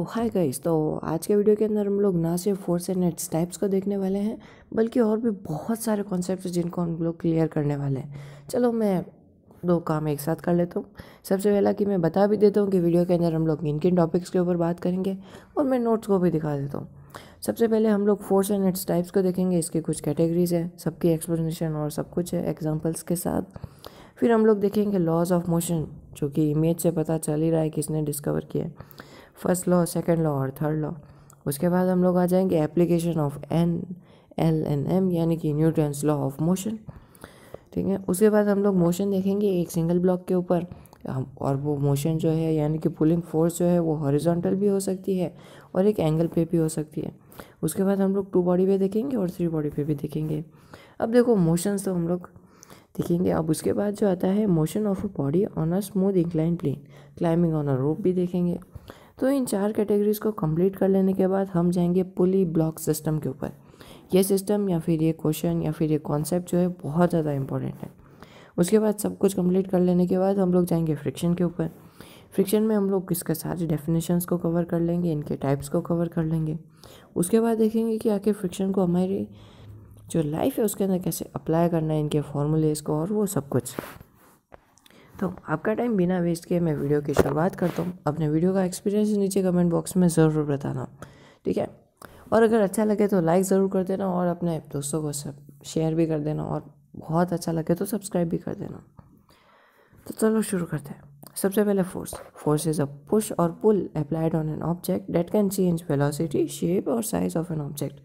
Hi guys. तो आज के वीडियो के अंदर हम लोग ना सिर्फ फोर्स एंड इट्स टाइप्स को देखने वाले हैं बल्कि और भी बहुत सारे कॉन्सेप्ट्स हैं जिनको हम लोग क्लियर करने वाले हैं। चलो मैं दो काम एक साथ कर लेता हूँ। सबसे पहला कि मैं बता भी देता हूँ कि वीडियो के अंदर हम लोग किन किन टॉपिक्स के ऊपर बात करेंगे और मैं नोट्स को भी दिखा देता हूँ। सबसे पहले हम लोग फोर्स एंड इट्स टाइप्स को देखेंगे। इसकी कुछ कैटेगरीज है, सबकी एक्सप्लेनेशन और सब कुछ है एग्जाम्पल्स के साथ। फिर हम लोग देखेंगे लॉज ऑफ मोशन, जो कि इमेज से पता चल ही रहा है किसने डिस्कवर किया है, फर्स्ट लॉ, सेकंड लॉ और थर्ड लॉ। उसके बाद हम लोग आ जाएंगे एप्लीकेशन ऑफ NLM यानी कि न्यूटन्स लॉ ऑफ मोशन। ठीक है, उसके बाद हम लोग मोशन देखेंगे एक सिंगल ब्लॉक के ऊपर। और वो मोशन जो है यानी कि पुलिंग फोर्स जो है वो हॉरिजॉन्टल भी हो सकती है और एक एंगल पे भी हो सकती है। उसके बाद हम लोग 2 बॉडी पे देखेंगे और 3 बॉडी पे भी देखेंगे। अब देखो मोशंस तो हम लोग देखेंगे। अब उसके बाद जो आता है motion of a body on a smooth incline plane, climbing on a rope भी देखेंगे। तो इन 4 कैटेगरीज को कंप्लीट कर लेने के बाद हम जाएंगे पुली ब्लॉक सिस्टम के ऊपर। ये सिस्टम या फिर ये क्वेश्चन या फिर ये कॉन्सेप्ट जो है बहुत ज़्यादा इंपॉर्टेंट है। उसके बाद सब कुछ कंप्लीट कर लेने के बाद हम लोग जाएंगे फ्रिक्शन के ऊपर। फ्रिक्शन में हम लोग इसके सारे डेफिनेशंस को कवर कर लेंगे, इनके टाइप्स को कवर कर लेंगे। उसके बाद देखेंगे कि आखिर फ्रिक्शन को हमारी जो लाइफ है उसके अंदर कैसे अप्लाई करना है, इनके फॉर्मूलेज को और वो सब कुछ। तो आपका टाइम बिना वेस्ट किए मैं वीडियो की शुरुआत करता हूँ। अपने वीडियो का एक्सपीरियंस नीचे कमेंट बॉक्स में ज़रूर बताना, ठीक है। और अगर अच्छा लगे तो लाइक ज़रूर कर देना और अपने दोस्तों को सब शेयर भी कर देना, और बहुत अच्छा लगे तो सब्सक्राइब भी कर देना। तो चलो शुरू करते हैं। सबसे पहले फोर्स इज अ पुश और pull applied on an object that can change velocity, shape और size of an object.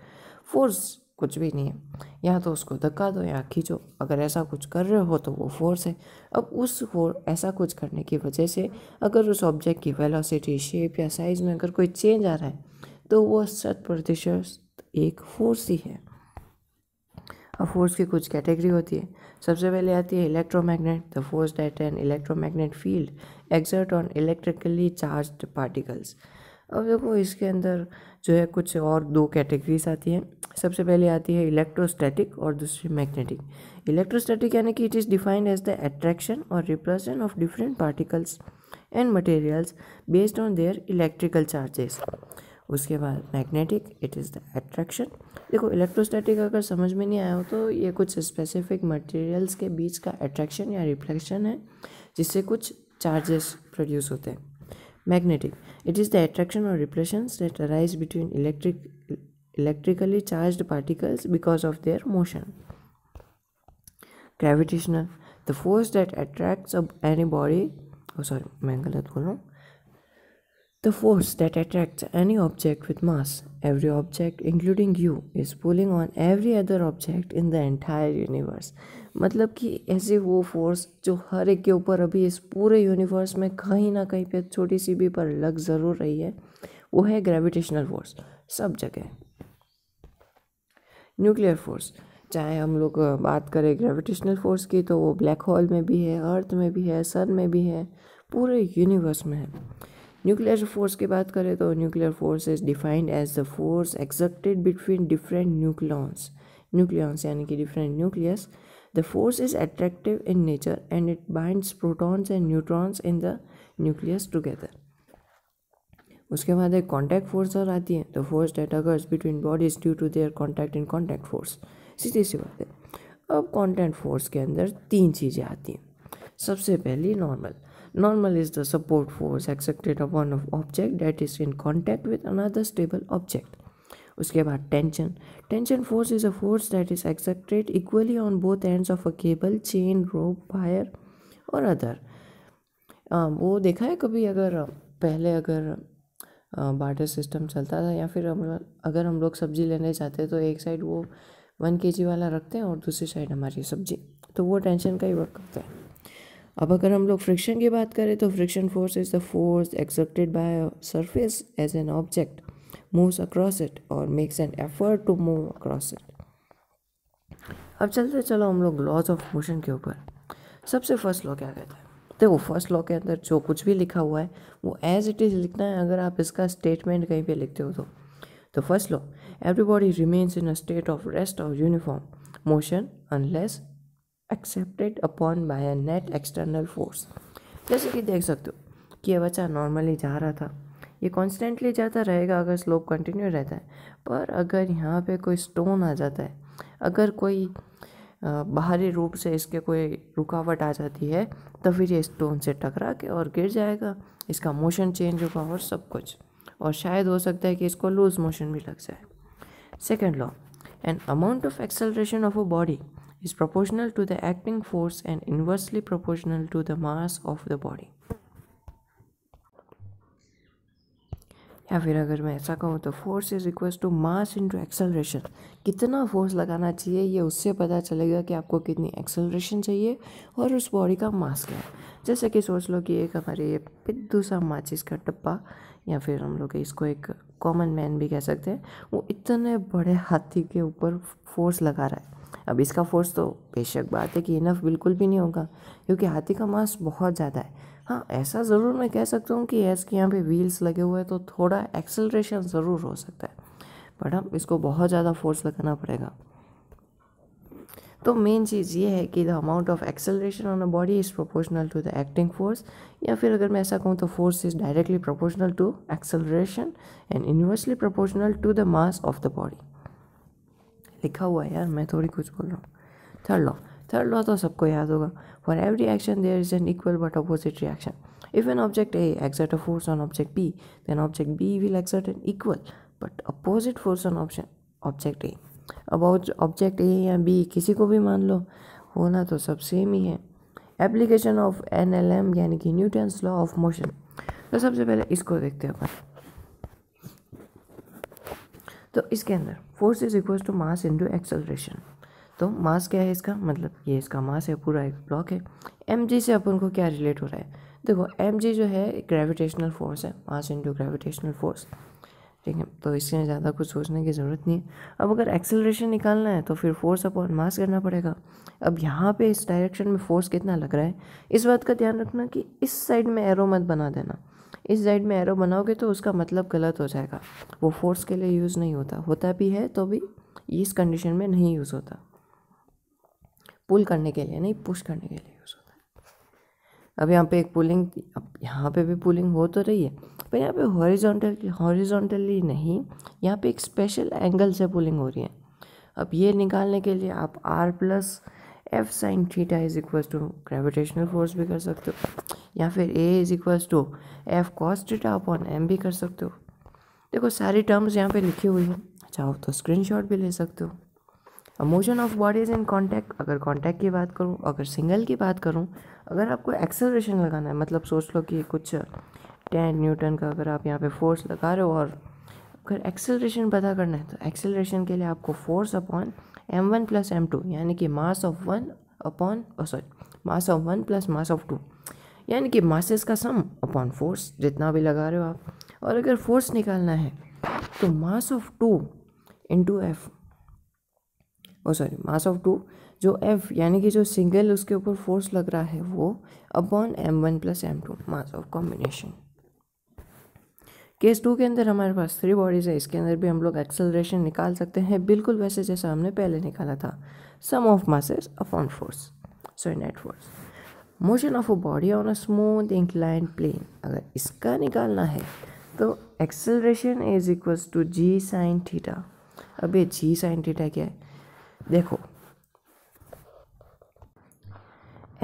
Force कुछ भी नहीं है, या तो उसको धक्का दो या खींचो। अगर ऐसा कुछ कर रहे हो तो वो फोर्स है। अब ऐसा कुछ करने की वजह से अगर उस ऑब्जेक्ट की वेलोसिटी, शेप या साइज में अगर कोई चेंज आ रहा है तो वो 100% एक फोर्स ही है। अब फोर्स की कुछ कैटेगरी होती है। सबसे पहले आती है electromagnet, the force that an electromagnet field exert on electrically charged particles. अब देखो इसके अंदर जो है कुछ और 2 कैटेगरीज आती हैं। सबसे पहले आती है इलेक्ट्रोस्टैटिक और दूसरी मैग्नेटिक। इलेक्ट्रोस्टैटिक यानी कि it is defined as the attraction और repulsion of different particles and materials based on their electrical charges. उसके बाद magnetic, it is the attraction. देखो इलेक्ट्रोस्टैटिक अगर समझ में नहीं आया हो तो ये कुछ स्पेसिफिक मटेरियल्स के बीच का अट्रैक्शन या रिफ्लेक्शन है जिससे कुछ चार्जेस प्रोड्यूस होते हैं। Magnetic, it is the attraction और repulsion that arise between electrically charged particles because of their motion. Gravitational, the force that attracts any body, मैं गलत बोल रहा हूँ, the force that attracts any object with mass, every object including you, is pulling on every other object in the entire universe। मतलब कि ऐसे वो force जो हर एक के ऊपर अभी इस पूरे यूनिवर्स में कहीं ना कहीं पे छोटी सी भी पर लग ज़रूर रही है, वो है ग्रेविटेशनल फोर्स, सब जगह। न्यूक्लियर फोर्स, चाहे हम लोग बात करें ग्रेविटेशनल फोर्स की तो वो ब्लैक होल में भी है, अर्थ में भी है, सन में भी है, पूरे यूनिवर्स में है। न्यूक्लियर फोर्स की बात करें तो nuclear force is defined as the force exerted between different nucleons यानी कि different nucleus. The force is attractive in nature and it binds protons and neutrons in the nucleus together. उसके बाद एक contact force और आती है, the force that occurs between bodies due to their contact in contact force. सीधी सी बात है। अब कॉन्टैक्ट फोर्स के अंदर 3 चीज़ें आती हैं। सबसे पहली Normal is the support force exerted upon an object that is in contact with another stable object. उसके बाद tension force is a force that is exerted equally on both ends of a cable, chain, rope, wire और other। वो देखा है कभी, अगर barter system चलता था या फिर अगर हम लोग सब्जी लेने जाते तो एक साइड वो 1 kg वाला रखते हैं और दूसरी साइड हमारी सब्जी, तो वो टेंशन का ही वर्क करता है। अब अगर हम लोग फ्रिक्शन की बात करें तो friction force is the force exerted by a surface as an object moves across it और makes an effort to move across it. अब चलो हम लोग लॉज ऑफ मोशन के ऊपर। सबसे फर्स्ट लॉ क्या कहता है? देखो फर्स्ट लॉ के अंदर जो कुछ भी लिखा हुआ है वो एज इट इज़ लिखना है। अगर आप इसका स्टेटमेंट कहीं पे लिखते हो तो first law, everybody remains in a state of rest और uniform motion unless accepted upon by a net external force. जैसे कि देख सकते हो कि ये बच्चा नॉर्मली जा रहा था, ये कॉन्स्टेंटली जाता रहेगा अगर स्लोप कंटिन्यू रहता है। पर अगर यहाँ पे कोई स्टोन आ जाता है, अगर कोई बाहरी रूप से इसके कोई रुकावट आ जाती है, तो फिर ये स्टोन से टकरा के और गिर जाएगा, इसका मोशन चेंज होगा और सब कुछ, और शायद हो सकता है कि इसको लूज मोशन भी लग जाए। Second law, an amount of acceleration of a body is proportional to the acting force and inversely proportional to the mass of the body। या फिर अगर मैं ऐसा कहूँ तो force is equal to mass into acceleration. कितना force लगाना चाहिए ये उससे पता चलेगा कि आपको कितनी एक्सेलरेशन चाहिए और उस बॉडी का मास क्या है। जैसे कि सोच लो कि एक हमारे ये पिद्दू सा माचिस का डब्बा, या फिर हम लोग इसको एक कॉमन मैन भी कह सकते हैं, वो इतने बड़े हाथी के ऊपर फोर्स लगा रहा है। अब इसका फोर्स तो बेशक बात है कि इनफ बिल्कुल भी नहीं होगा, क्योंकि हाथी का मास बहुत ज़्यादा है। हाँ, ऐसा ज़रूर मैं कह सकता हूँ कि एस के यहाँ पे व्हील्स लगे हुए हैं तो थोड़ा एक्सेलरेशन ज़रूर हो सकता है, बट हम इसको बहुत ज़्यादा फोर्स लगाना पड़ेगा। तो मेन चीज़ ये है कि the amount of acceleration on a body is proportional to the acting force, या फिर अगर मैं ऐसा कहूँ तो force is directly proportional to acceleration and inversely proportional to the mass of the body. लिखा हुआ है यार, मैं थोड़ी कुछ बोल रहा हूँ। थर्ड लॉ तो सबको याद होगा, for every action there is an equal but opposite reaction. If an object A exert a force on object B, then object B will exert an equal but opposite force on object A. अब object ए या B किसी को भी मान लो, होना तो सब same ही है। एप्लीकेशन ऑफ NLM यानी कि न्यूटन्स लॉ ऑफ मोशन। तो सबसे पहले इसको देखते हैं अपन। तो इसके अंदर force is equal to mass into acceleration. तो मास क्या है इसका, मतलब ये इसका मास है, पूरा एक ब्लॉक है। mg से अपन को क्या रिलेट हो रहा है, देखो mg जो है ग्रेविटेशनल फोर्स है, मास इनटू ग्रेविटेशनल फोर्स, ठीक है। तो इसमें ज़्यादा कुछ सोचने की ज़रूरत नहीं है। अब अगर एक्सेलरेशन निकालना है तो फिर फोर्स अपॉन मास करना पड़ेगा। अब यहाँ पे इस डायरेक्शन में फोर्स कितना लग रहा है, इस बात का ध्यान रखना कि इस साइड में एरो मत बना देना। इस साइड में एरो बनाओगे तो उसका मतलब गलत हो जाएगा, वो फोर्स के लिए यूज़ नहीं होता भी है तो भी इस कंडीशन में नहीं यूज़ होता। पुल करने के लिए नहीं, पुश करने के लिए यूज़ होता है। अब यहाँ पे एक पुलिंग, अब यहाँ पे भी पुलिंग हो तो रही है, पर यहाँ पे हॉरिजॉन्टली नहीं, यहाँ पे एक स्पेशल एंगल से पुलिंग हो रही है। अब ये निकालने के लिए आप R plus f sine theta is equal to gravitational force भी कर सकते हो, या फिर A is equal to f cos theta upon m भी कर सकते हो। देखो सारी टर्म्स यहाँ पे लिखी हुई है, चाहो तो स्क्रीनशॉट भी ले सकते हो। Motion of bodies in contact, अगर कॉन्टैक्ट की बात करूँ, अगर सिंगल की बात करूँ, अगर आपको एक्सेलरेशन लगाना है, मतलब सोच लो कि कुछ 10 न्यूटन का अगर आप यहाँ पे फोर्स लगा रहे हो, और अगर एक्सेलरेशन पता करना है तो एक्सेलरेशन के लिए आपको force upon m1 plus m2 यानी कि mass of 1 mass of 1 plus mass of 2 यानी कि मासेस का सम अपॉन फोर्स जितना भी लगा रहे हो आप। और अगर फोर्स निकालना है तो mass of 2 into F, mass of 2 जो f यानी कि जो सिंगल उसके ऊपर फोर्स लग रहा है वो upon m1 plus m2 mass of combination. Case 2 के अंदर हमारे पास 3 बॉडीज़ है, इसके अंदर भी हम लोग एक्सेलरेशन निकाल सकते हैं बिल्कुल वैसे जैसा हमने पहले निकाला था, sum of masses upon force, so net force. Motion of a body on a smooth inclined plane, अगर इसका निकालना है तो acceleration is equals to g sine theta. अब ये g साइन थीटा क्या है, देखो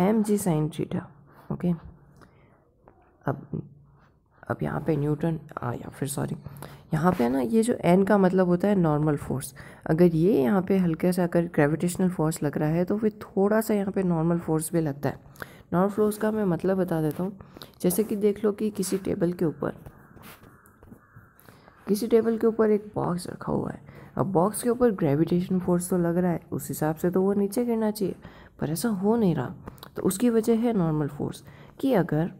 mg साइन थीटा, ओके। अब यहाँ पे न्यूटन या फिर यहाँ पे ना ये जो n का मतलब होता है नॉर्मल फोर्स, अगर ये यहाँ पे हल्के से अगर ग्रेविटेशनल फोर्स लग रहा है तो फिर थोड़ा सा यहाँ पे नॉर्मल फोर्स भी लगता है। नॉर्मल फोर्स का मैं मतलब बता देता हूँ, जैसे कि देख लो कि किसी टेबल के ऊपर एक बॉक्स रखा हुआ है। अब बॉक्स के ऊपर ग्रेविटेशन फोर्स तो लग रहा है, उस हिसाब से तो वो नीचे गिरना चाहिए, पर ऐसा हो नहीं रहा। तो उसकी वजह है नॉर्मल फोर्स, कि अगर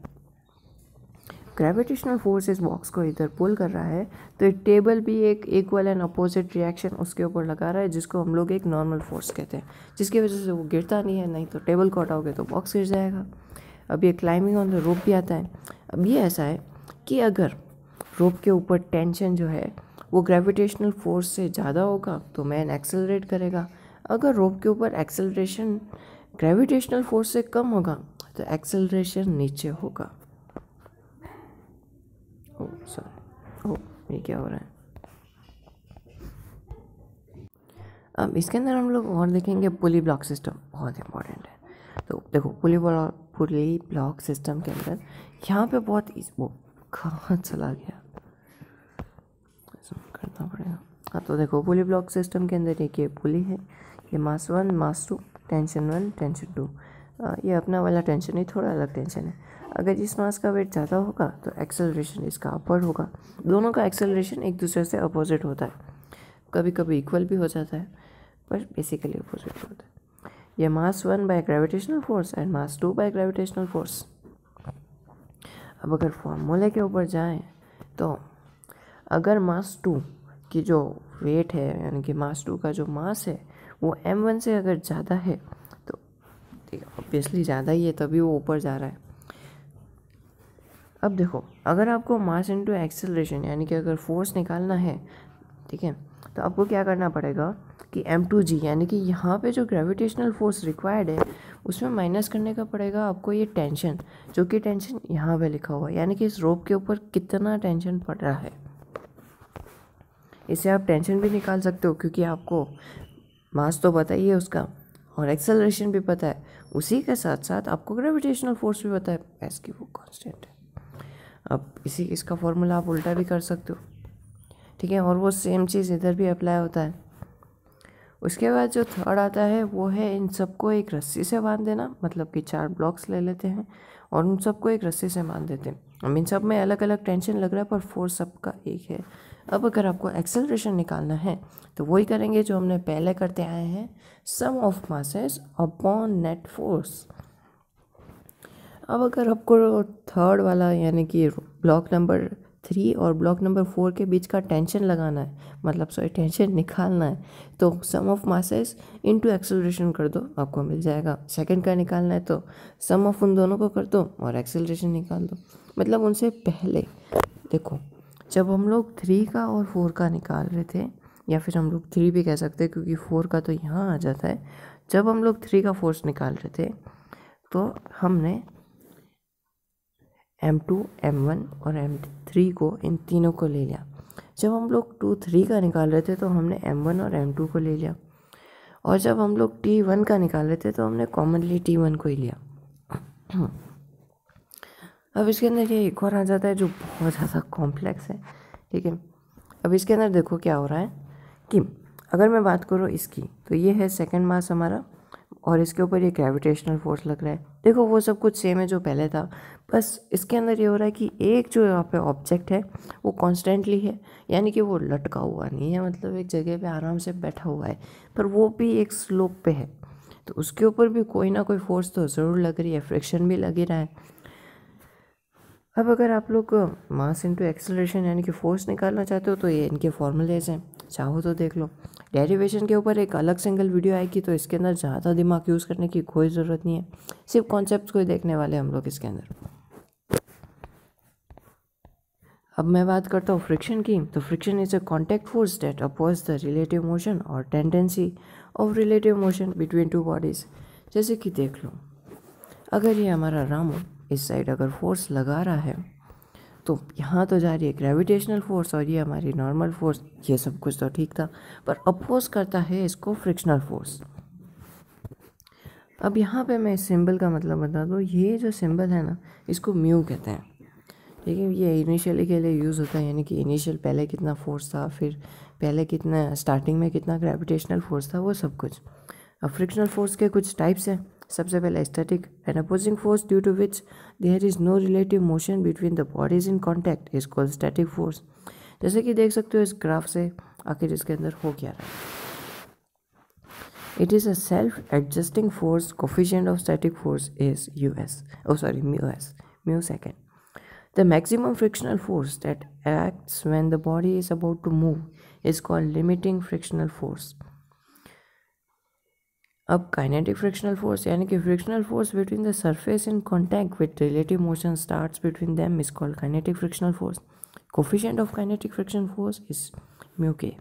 ग्रेविटेशनल फोर्स इस बॉक्स को इधर पुल कर रहा है तो एक टेबल भी एक इक्वल एंड अपोजिट रिएक्शन उसके ऊपर लगा रहा है, जिसको हम लोग एक नॉर्मल फोर्स कहते हैं, जिसकी वजह से वो गिरता नहीं है। नहीं तो टेबल को हटाओगे तो बॉक्स गिर जाएगा। अब ये क्लाइंबिंग ऑन द रोप भी आता है। अब ये ऐसा है कि अगर रोप के ऊपर टेंशन जो है वो ग्रेविटेशनल फोर्स से ज़्यादा होगा तो मैन एक्सेलरेट करेगा, अगर रोप के ऊपर एक्सेलरेशन ग्रेविटेशनल फोर्स से कम होगा तो एक्सेलरेशन नीचे होगा। ये क्या हो रहा है। अब इसके अंदर हम लोग और देखेंगे पुली ब्लॉक सिस्टम, बहुत इंपॉर्टेंट है। तो देखो पुली ब्लॉक सिस्टम के अंदर यहाँ पे बहुत वो कहाँ चला गया, करना पड़ेगा। हाँ तो देखो पुली ब्लॉक सिस्टम के अंदर एक ये पुली है, ये मास 1 मास 2 टेंशन 1 टेंशन 2, ये अपना वाला टेंशन नहीं, थोड़ा अलग टेंशन है। अगर इस मास का वेट ज़्यादा होगा तो एक्सेलरेशन इसका अपवर्ड होगा। दोनों का एक्सेलरेशन एक दूसरे से अपोजिट होता है, कभी कभी इक्वल भी हो जाता है, पर बेसिकली अपोजिट होता है। ये मास 1 by gravitational force and mass 2 by gravitational force. अब अगर फॉर्मूले के ऊपर जाएं तो अगर मास 2 की जो वेट है, यानी कि मास 2 का जो मास है वो m1 से अगर ज़्यादा है तो ऑब्वियसली ज़्यादा ही है, तभी वो ऊपर जा रहा है। अब देखो अगर आपको मास इनटू एक्सेलरेशन यानी कि अगर फोर्स निकालना है, ठीक है, तो आपको क्या करना पड़ेगा कि m2g यानी कि यहाँ पे जो ग्रेविटेशनल फोर्स रिक्वायर्ड है उसमें माइनस करने का पड़ेगा आपको ये टेंशन, जो कि टेंशन यहाँ पे लिखा हुआ है, यानी कि इस रोप के ऊपर कितना टेंशन पड़ रहा है। इससे आप टेंशन भी निकाल सकते हो, क्योंकि आपको मास तो पता ही है उसका और एक्सेलरेशन भी पता है, उसी के साथ साथ आपको ग्रेविटेशनल फोर्स भी पता है, एस की वो कांस्टेंट है। अब इसका फॉर्मूला आप उल्टा भी कर सकते हो, ठीक है, और वो सेम चीज़ इधर भी अप्लाई होता है। उसके बाद जो थर्ड आता है वो है इन सबको एक रस्सी से बांध देना, मतलब कि 4 ब्लॉक्स ले लेते हैं और उन सबको एक रस्सी से बांध देते हैं। अब इन सब में अलग अलग टेंशन लग रहा है पर फोर्स सबका एक है। अब अगर आपको एक्सेलरेशन निकालना है तो वही करेंगे जो हमने पहले करते आए हैं, sum of masses upon net force. अब अगर आपको थर्ड वाला यानी कि ब्लॉक नंबर 3 और ब्लॉक नंबर 4 के बीच का टेंशन लगाना है, मतलब सॉरी टेंशन निकालना है, तो सम ऑफ मासेस इनटू एक्सेलरेशन कर दो, आपको मिल जाएगा। सेकंड का निकालना है तो सम ऑफ उन दोनों को कर दो और एक्सेलरेशन निकाल दो। मतलब उनसे पहले देखो जब हम लोग 3 का और 4 का निकाल रहे थे, या फिर हम लोग 3 भी कह सकते हैं क्योंकि 4 का तो यहाँ आ जाता है, जब हम लोग 3 का फोर्स निकाल रहे थे तो हमने m2 m1 और m3 को, इन तीनों को ले लिया। जब हम लोग 2 3 का निकाल रहे थे तो हमने m1 और m2 को ले लिया, और जब हम लोग t1 का निकाल रहे थे तो हमने कॉमनली t1 को ही लिया। अब इसके अंदर ये एक और आ जाता है जो बहुत ज़्यादा कॉम्प्लेक्स है, ठीक है। अब इसके अंदर देखो क्या हो रहा है कि अगर मैं बात करूँ इसकी, तो ये है सेकंड मास हमारा और इसके ऊपर ये ग्रेविटेशनल फोर्स लग रहा है। देखो वो सब कुछ सेम है जो पहले था, बस इसके अंदर ये हो रहा है कि एक जो यहाँ पे ऑब्जेक्ट है वो कॉन्स्टेंटली है, यानी कि वो लटका हुआ नहीं है, मतलब एक जगह पे आराम से बैठा हुआ है, पर वो भी एक स्लोप पे है, तो उसके ऊपर भी कोई ना कोई फोर्स तो ज़रूर लग रही है, फ्रिक्शन भी लग ही रहा है। अब अगर आप लोग मास इनटू एक्सेलरेशन यानी कि फोर्स निकालना चाहते हो तो ये इनके फॉर्मूलेज हैं, चाहो तो देख लो। डेरिवेशन के ऊपर एक अलग सिंगल वीडियो आएगी, तो इसके अंदर ज़्यादा दिमाग यूज़ करने की कोई ज़रूरत नहीं है, सिर्फ कॉन्सेप्ट्स को ही देखने वाले हम लोग इसके अंदर। अब मैं बात करता हूँ फ्रिक्शन की, तो friction is a contact force that oppose the relative motion और tendency of relative motion between two bodies. जैसे कि देख लो, अगर ये हमारा रामू इस साइड अगर फोर्स लगा रहा है तो यहाँ तो जा रही है ग्रेविटेशनल फोर्स और ये हमारी नॉर्मल फोर्स, ये सब कुछ तो ठीक था, पर अपोज करता है इसको फ्रिक्शनल फोर्स। अब यहाँ पे मैं इस सिंबल का मतलब बता दूँ, ये जो सिंबल है ना इसको म्यू कहते हैं, ठीक है। ये इनिशियली के लिए यूज़ होता है, यानी कि इनिशियल पहले कितना फोर्स था, फिर पहले कितना स्टार्टिंग में कितना ग्रेविटेशनल फोर्स था, वो सब कुछ। अब फ्रिक्शनल फोर्स के कुछ टाइप्स हैं। सबसे पहले static, an opposing force due to which there is no relative motion between the bodies in contact is called static force. जैसे कि देख सकते हो इस ग्राफ से आखिर इसके अंदर हो क्या रहा है। It is a self adjusting force, coefficient of static force is mu second. The maximum frictional force that acts when the body is about to move is called limiting frictional force. अब kinetic frictional force यानी कि frictional force between the surface in contact with relative motion starts between them is called kinetic frictional force. Coefficient of kinetic friction force is mu k.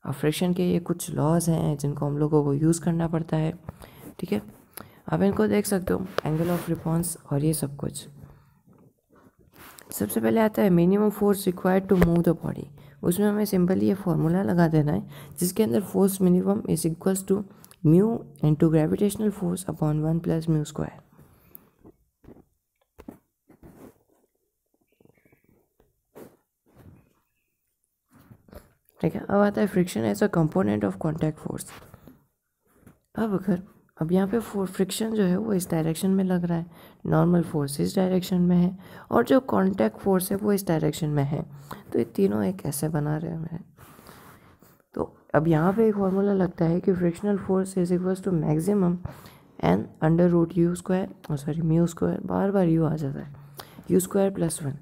अब friction के ये कुछ laws हैं जिनको हम लोगों को यूज़ करना पड़ता है, ठीक है। आप इनको देख सकते हो, एंगल ऑफ रिस्पॉन्स और ये सब कुछ। सबसे पहले आता है minimum force required to move the body. उसमें हमें सिंपली ये फॉर्मूला लगा देना है जिसके अंदर force minimum is equals to mu into gravitational force upon 1 plus mu square. ठीक है, अब आता है friction as a component of contact force. अब यहाँ पे फ्रिक्शन जो है वो इस डायरेक्शन में लग रहा है, नॉर्मल फोर्स इस डायरेक्शन में है और जो कॉन्टैक्ट फोर्स है वो इस डायरेक्शन में है। तो ये तीनों एक ऐसे बना रहे हैं। तो अब यहाँ पे एक फॉर्मूला लगता है कि frictional force is equals to maximum n under root u square sorry mu square, बार बार यू आ जाता है, u square plus 1।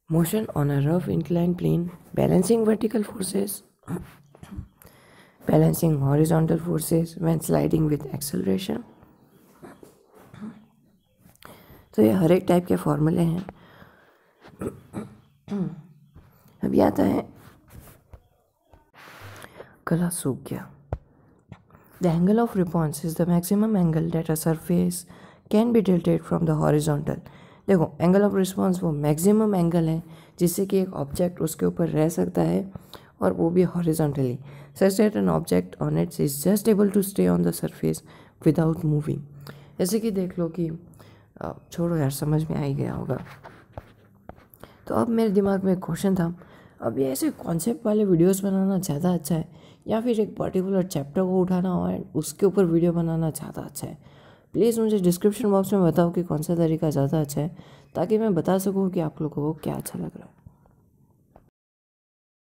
Motion on a rough incline plane, balancing vertical forces, balancing horizontal forces when sliding with acceleration। तो ये हर एक type के फॉर्मूले हैं। अभी आता है गला सूख गया। The angle of response is the maximum angle that a surface can be tilted from the horizontal. देखो, एंगल ऑफ रिस्पॉन्स वो मैक्सिमम एंगल है जिससे कि एक ऑब्जेक्ट उसके ऊपर रह सकता है और वो भी horizontally, such that an object on it is just able to stay on the surface without moving। जैसे कि देख लो कि छोड़ो यार, समझ में आ ही गया होगा। तो अब मेरे दिमाग में एक क्वेश्चन था, अब ये ऐसे कॉन्सेप्ट वाले वीडियोस बनाना ज़्यादा अच्छा है या फिर एक पर्टिकुलर चैप्टर को उठाना और उसके ऊपर वीडियो बनाना ज़्यादा अच्छा है? प्लीज़ मुझे डिस्क्रिप्शन बॉक्स में बताओ कि कौन सा तरीका ज़्यादा अच्छा है, ताकि मैं बता सकूँ कि आप लोगों को क्या अच्छा लग रहा है।